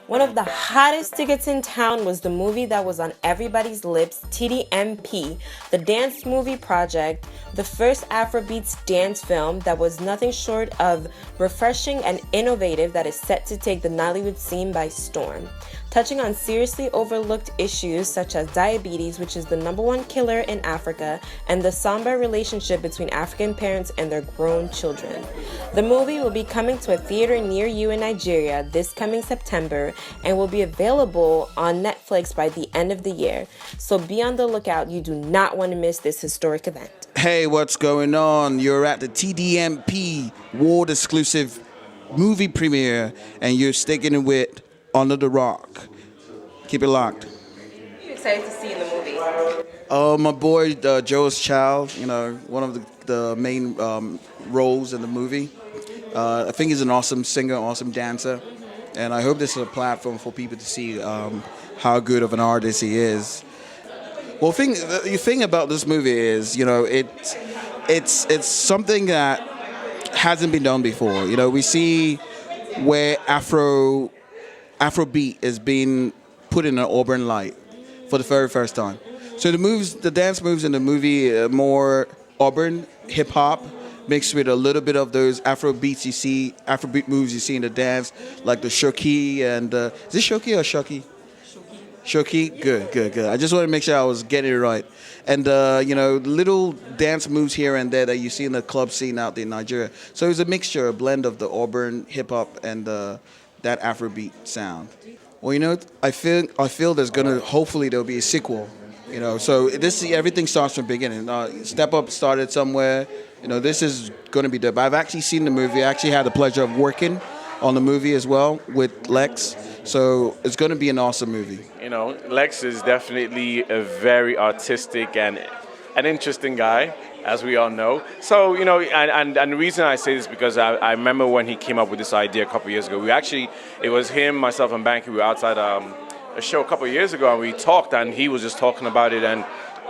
One of the hottest tickets in town was the movie that was on everybody's lips, TDMP, the dance movie project, the first Afrobeats dance film that was nothing short of refreshing and innovative that is set to take the Nollywood scene by storm. Touching on seriously overlooked issues such as diabetes, which is the #1 killer in Africa, and the somber relationship between African parents and their grown children. The movie will be coming to a theater near you in Nigeria this coming September and will be available on Netflix by the end of the year. So be on the lookout. You do not want to miss this historic event. Hey, what's going on? You're at the TDMP World Exclusive movie premiere, and you're sticking with Under the Rock. Keep it locked. What are you excited to see in the movie? My boy Joe's Child, one of the main roles in the movie. I think he's an awesome singer, awesome dancer, and I hope this is a platform for people to see how good of an artist he is. Well, the thing about this movie is, it's something that hasn't been done before. We see where Afrobeat is being put in an urban light for the very first time. So the dance moves in the movie are more urban, hip hop, mixed with a little bit of those Afrobeat moves you see in the dance, like the shoki and is it shoki or shoki? Shoki, good. I just wanted to make sure I was getting it right. And little dance moves here and there that you see in the club scene out in Nigeria. So it's a mixture, a blend of the urban hip hop and that Afrobeat sound. Well, I feel hopefully there'll be a sequel. So everything starts from the beginning. Step Up started somewhere. This is going to be dope. I've actually seen the movie. I actually had the pleasure of working on the movie as well with Lex. So it's going to be an awesome movie. Lex is definitely a very artistic and an interesting guy, as we all know. So, and the reason I say this is because I remember when he came up with this idea a couple of years ago. It was him, myself, and Banky. We were outside a show a couple of years ago, and we talked, and he was just talking about it, and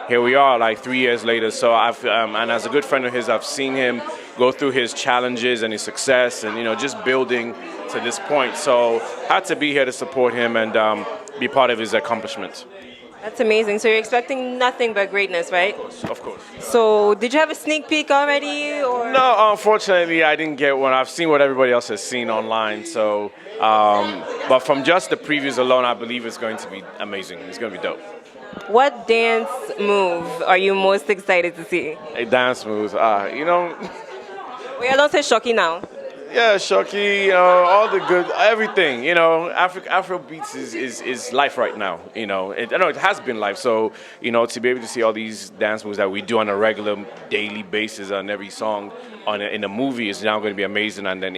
here we are, like 3 years later. So and as a good friend of his, I've seen him go through his challenges and his success, and just building to this point. So had to be here to support him and be part of his accomplishments. That's amazing. So you're expecting nothing but greatness, right? Of course. So did you have a sneak peek already, or? No, unfortunately, I didn't get one. I've seen what everybody else has seen online. So, but from just the previews alone, I believe it's going to be amazing. It's going to be dope. What dance move are you most excited to see? A dance moves, Wait, I don't say shoki now. Yeah, shoki, all the good, everything. Afro beats is life right now. I know it has been life. So to be able to see all these dance moves that we do on a regular daily basis on every song in a movie is now going to be amazing. And then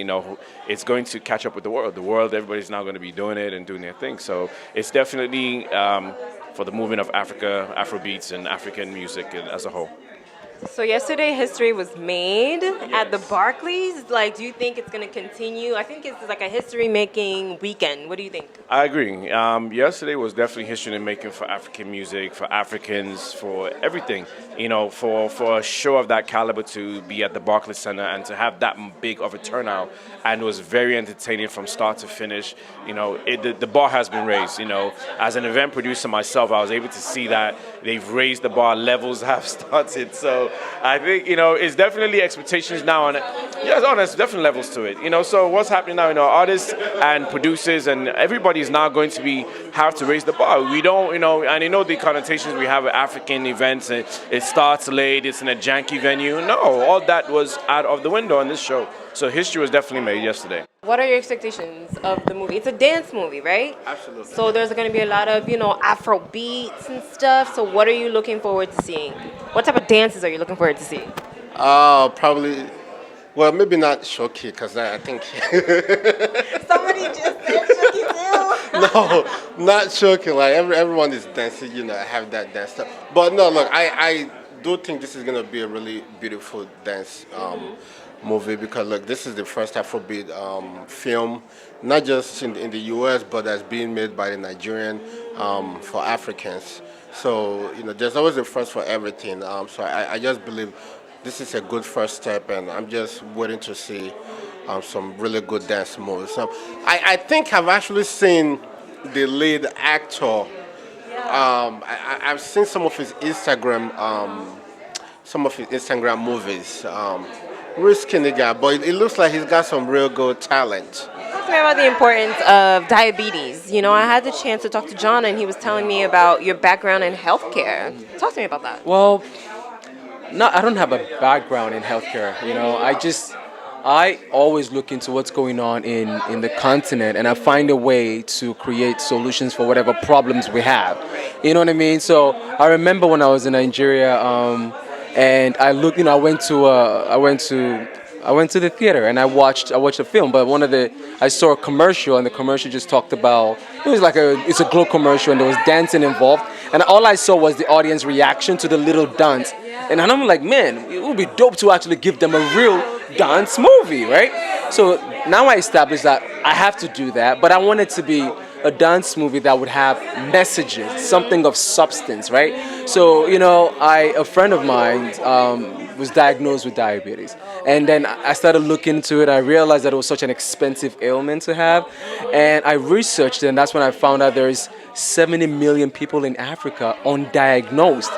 it's going to catch up with the world. The world, everybody's now going to be doing it and doing their thing. So it's definitely for the movement of Africa, Afrobeats, and African music as a whole. So yesterday, history was made at the Barclays. Do you think it's going to continue? I think it's like a history-making weekend. What do you think? I agree. Yesterday was definitely history-making for African music, for Africans, for everything. For a show of that caliber to be at the Barclays Center and to have that big of a turnout, and it was very entertaining from start to finish. The bar has been raised. As an event producer myself, I was able to see that they've raised the bar, levels have started. So I think, it's definitely expectations now. And there's definitely levels to it. So what's happening now, artists and producers and everybody's now going to have to raise the bar. We don't, and the connotations we have at African events, it starts late, it's in a janky venue. No, all that was out of the window on this show. So history was definitely made yesterday. What are your expectations of the movie? It's a dance movie, right? Absolutely. So there's going to be a lot of, Afro beats and stuff. So what are you looking forward to seeing? What type of dances are you looking forward to seeing? Probably, well, maybe not shoki, because I think... Somebody just said shoki too. No, not shoki. Like, everyone is dancing, have that dance stuff. But no, look, I do think this is going to be a really beautiful dance movie, because look, this is the first Afrobeat film, not just in the US, but that's being made by the Nigerian for Africans. So there's always a first for everything. So I just believe this is a good first step, and I'm just waiting to see some really good dance moves. I think I've actually seen the lead actor. I've seen some of his Instagram movies. Real skinny guy, but it looks like he's got some real good talent. Talk to me about the importance of diabetes. You know, I had the chance to talk to John, and he was telling me about your background in healthcare. Talk to me about that. Well, no, I don't have a background in healthcare. I always look into what's going on in the continent, and I find a way to create solutions for whatever problems we have. You know what I mean? So I remember when I was in Nigeria, and I looked. I went to the theater and I watched a film. But I saw a commercial, and the commercial just talked about, it's a glow commercial, and there was dancing involved, and all I saw was the audience reaction to the little dance. And I'm like, man, it would be dope to actually give them a real dance movie, right? So now I established that I have to do that, but I want it to be a dance movie that would have messages, something of substance, right? So, a friend of mine was diagnosed with diabetes. And then I started looking into it. I realized that it was such an expensive ailment to have. And I researched it, and that's when I found out there's 70 million people in Africa undiagnosed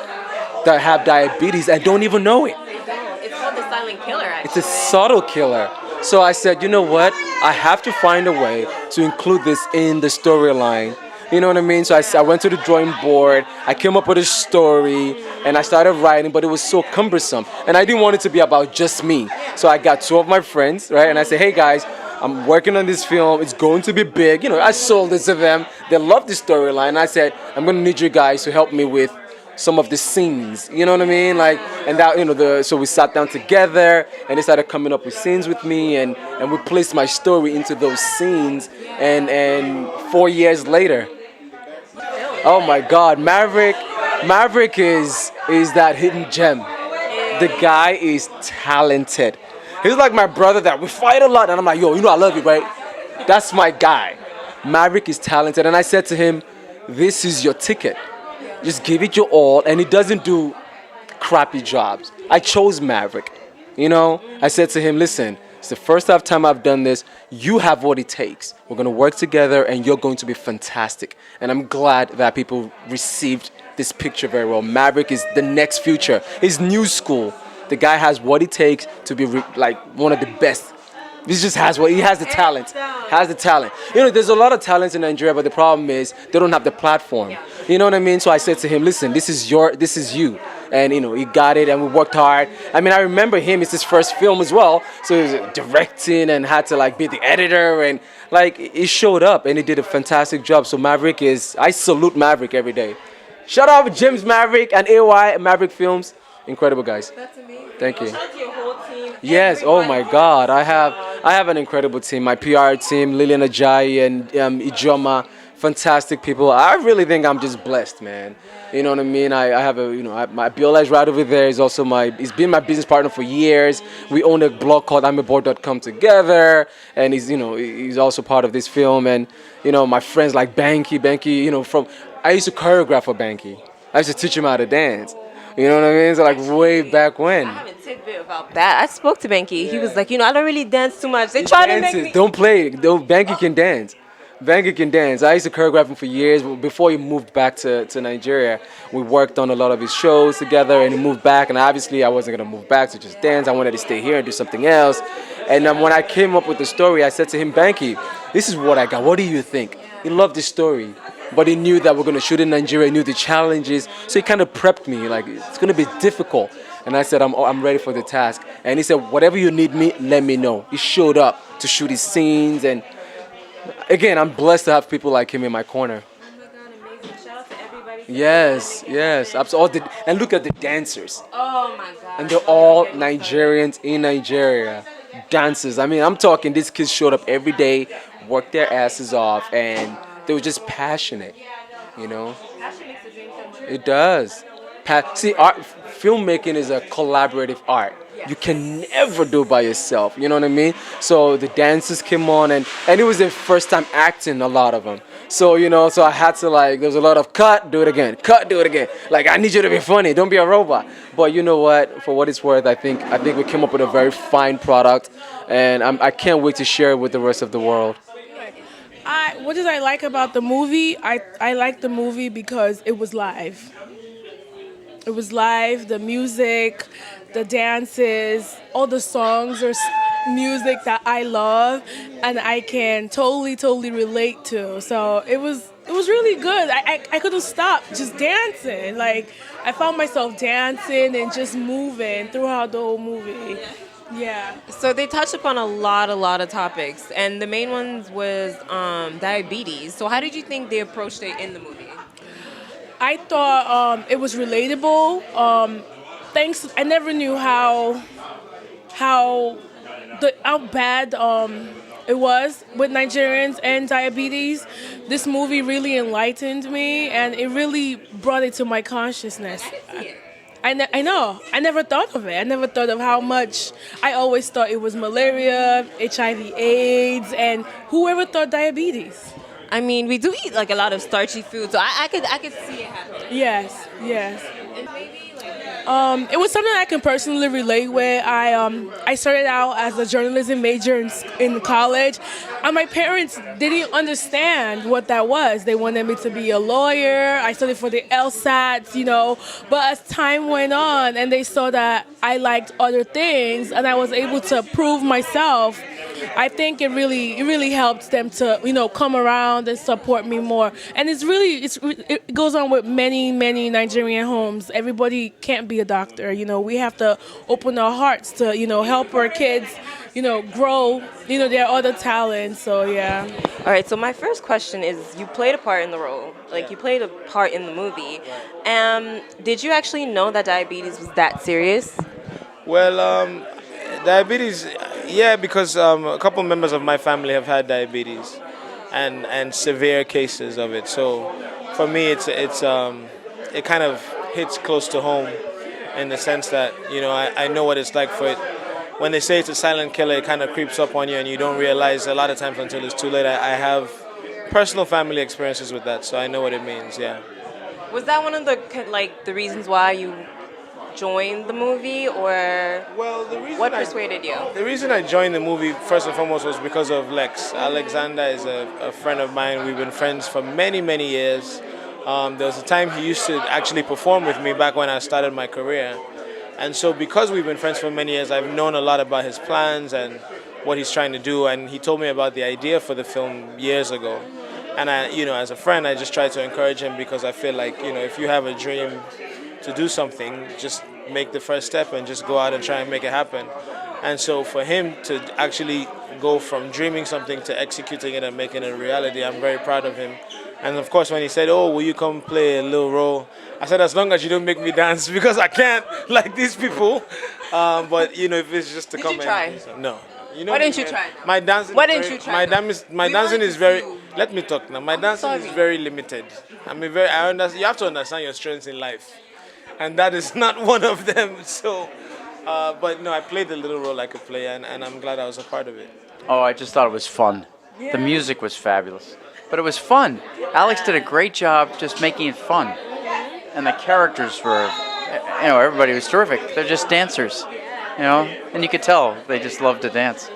that have diabetes and don't even know it. It's called the silent killer, actually. It's a subtle killer. So I said, you know what? I have to find a way to include this in the storyline. You know what I mean? So I went to the drawing board, I came up with a story, and I started writing, but it was so cumbersome. And I didn't want it to be about just me. So I got two of my friends, right? And I said, hey guys, I'm working on this film. It's going to be big. I sold it to them. They loved the storyline. I said, I'm going to need you guys to help me with some of the scenes, you know what I mean? So we sat down together and they started coming up with scenes with me, and we placed my story into those scenes, and 4 years later, oh my God, Maverick is that hidden gem. The guy is talented. He's like my brother that we fight a lot, and I'm like, yo, I love you, right? That's my guy. Maverick is talented, and I said to him, this is your ticket. Just give it your all, and he doesn't do crappy jobs. I chose Maverick. I said to him, listen, it's the first time I've done this. You have what it takes. We're going to work together, and you're going to be fantastic. And I'm glad that people received this picture very well. Maverick is the next future. He's new school. The guy has what it takes to be one of the best. He just has he has the talent. There's a lot of talent in Nigeria, but the problem is they don't have the platform. You know what I mean? So I said to him, listen, this is you. And, he got it, and we worked hard. I mean, I remember him, it's his first film as well. So he was directing and had to, be the editor. And, he showed up, and he did a fantastic job. So I salute Maverick every day. Shout out to James Maverick and AY Maverick Films. Incredible guys. That's amazing. Thank you. Shout out to your whole team. Yes. Oh my God. I have an incredible team. My PR team, Lillian Ajayi and Ijoma, fantastic people. I really think I'm just blessed, man. You know what I mean? I have my Biola is right over there. He's been my business partner for years. We own a blog called I'mAboard.com together, and he's also part of this film. And my friends like Banky, I used to choreograph for Banky. I used to teach him how to dance. You know what I mean? So way back when. I have a tidbit about that. I spoke to Banky. He was like, I don't really dance too much. They try to make me. Don't play. Banky can dance. Banky can dance. I used to choreograph him for years. Before he moved back to Nigeria, we worked on a lot of his shows together, and he moved back. And obviously, I wasn't going to move back to just dance. I wanted to stay here and do something else. And when I came up with the story, I said to him, Banky, this is what I got. What do you think? He loved the story. But he knew that we're going to shoot in Nigeria. He knew the challenges. So he kind of prepped me. It's going to be difficult. And I said, I'm ready for the task. And he said, whatever you need me, let me know. He showed up to shoot his scenes. And again, I'm blessed to have people like him in my corner. Oh my God, amazing. Shout out to everybody. Yes. Absolutely. And look at the dancers. Oh my God. And they're all Nigerians in Nigeria. Dancers. I mean, I'm talking, these kids showed up every day, worked their asses off, and they were just passionate, Passion makes the dream come true. It does. Filmmaking is a collaborative art. You can never do it by yourself. You know what I mean? So the dancers came on, and it was their first time acting, a lot of them. So so I had to, like, there was a lot of cut, do it again, cut, do it again. Like, I need you to be funny, don't be a robot. But you know what? For what it's worth, I think we came up with a very fine product, and I can't wait to share it with the rest of the world. What did I like about the movie? I liked the movie because it was live. It was live, the music, the dances, all the songs are music that I love and I can totally relate to. So it was really good. I couldn't stop just dancing. Like, I found myself dancing and just moving throughout the whole movie. Yeah. So they touched upon a lot of topics, and the main ones was diabetes. So how did you think they approached it in the movie? I thought it was relatable. I never knew how bad it was with Nigerians and diabetes. This movie really enlightened me, and it really brought it to my consciousness. I know. I never thought of it. I never thought of how much. I always thought it was malaria, HIV/AIDS, and whoever thought diabetes. I mean, we do eat like a lot of starchy food, so I could see it happening. Yes. It was something I can personally relate with. I started out as a journalism major in college, and my parents didn't understand what that was. They wanted me to be a lawyer. I studied for the LSATs, But as time went on, and they saw that I liked other things, and I was able to prove myself, I think it really helped them to come around and support me more. And it goes on with many Nigerian homes. Everybody can't be a doctor. We have to open our hearts to help our kids grow their other talents. So yeah. All right. So my first question is: you played a part in the role, like you played a part in the movie. Did you actually know that diabetes was that serious? Well, diabetes, yeah, because a couple members of my family have had diabetes, and severe cases of it. So, for me, it kind of hits close to home, in the sense that I know what it's like for it. When they say it's a silent killer, it kind of creeps up on you, and you don't realize a lot of times until it's too late. I have personal family experiences with that, so I know what it means. Yeah. Was that one of the reasons why you joined the movie, or what persuaded you? The reason I joined the movie, first and foremost, was because of Lex. Alexander is a friend of mine. We've been friends for many years. There was a time he used to actually perform with me back when I started my career. And so because we've been friends for many years, I've known a lot about his plans and what he's trying to do. And he told me about the idea for the film years ago. And as a friend, I just try to encourage him, because I feel like, if you have a dream to do something, just make the first step and just go out and try and make it happen. And so for him to actually go from dreaming something to executing it and making it a reality, I'm very proud of him. And of course, when he said, "Oh, will you come play a little role?" I said, "As long as you don't make me dance, because I can't like these people." But if it's just to Did come you try? No. Why didn't you try? My dancing. Why didn't you try? My dancing is very. Let me talk now. My dancing is very limited. I understand. You have to understand your strengths in life, and that is not one of them. So, but no, I played the little role I could play, and I'm glad I was a part of it. Oh, I just thought it was fun. The music was fabulous. But it was fun. Alex did a great job just making it fun. And the characters were, everybody was terrific. They're just dancers, and you could tell they just loved to dance.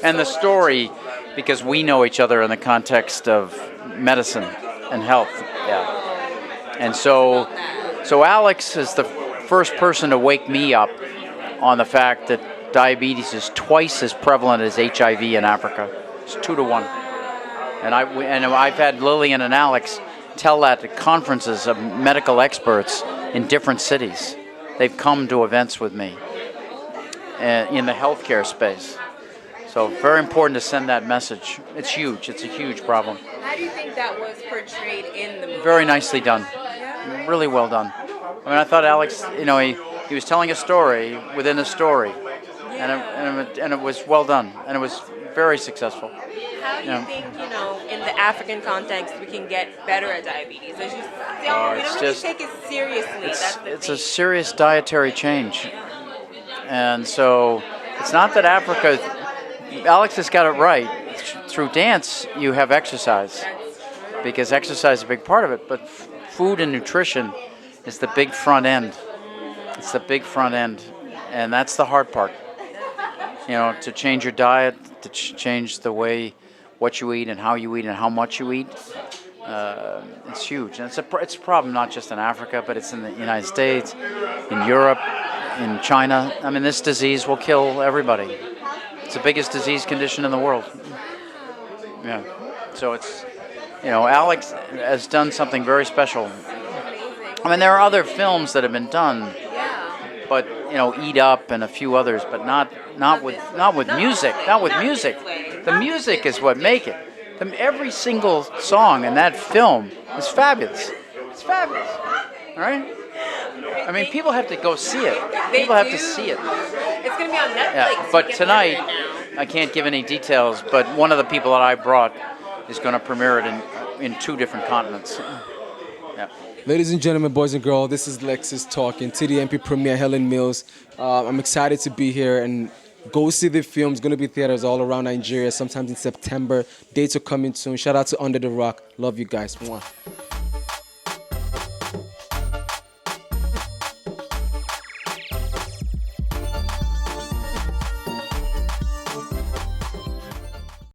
And the story, because we know each other in the context of medicine and health. Yeah. And so Alex is the first person to wake me up on the fact that diabetes is twice as prevalent as HIV in Africa. It's 2 to 1. And I've had Lillian and Alex tell that at conferences of medical experts in different cities. They've come to events with me in the healthcare space. So very important to send that message. It's huge. It's a huge problem. How do you think that was portrayed in the movie? Very nicely done. Really well done. I thought Alex, he was telling a story within a story. And it was well done. And it was very successful. How do you think, in the African context, we can get better at diabetes? As you we don't really take it seriously. It's a serious dietary change. And so it's not that Africa, Alex has got it right. Through dance, you have exercise, because exercise is a big part of it, but food and nutrition is the big front end. It's the big front end, and that's the hard part. You know, to change your diet, to change the way, what you eat and how you eat and how much you eat. It's huge, and it's a problem not just in Africa, but it's in the United States, in Europe, in China. I mean, this disease will kill everybody. It's the biggest disease condition in the world. Yeah. So it's, you know, Alex has done something very special. I mean, there are other films that have been done, but you know, Eat Up and a few others, but not with music. Not with music. The music is what make it. Every single song in that film is fabulous. It's fabulous. All right? I mean, people have to go see it. People have to see it. It's going to be on Netflix. Yeah, but tonight, I can't give any details, but one of the people that I brought is going to premiere it in 2 different continents. Yeah. Ladies and gentlemen, boys and girls, this is Lexus talking. TDMP premiere, Helen Mills. I'm excited to be here and go see the film. It's going to be theaters all around Nigeria, sometimes in September. Dates are coming soon. Shout out to Under the Rock. Love you guys. Mwah.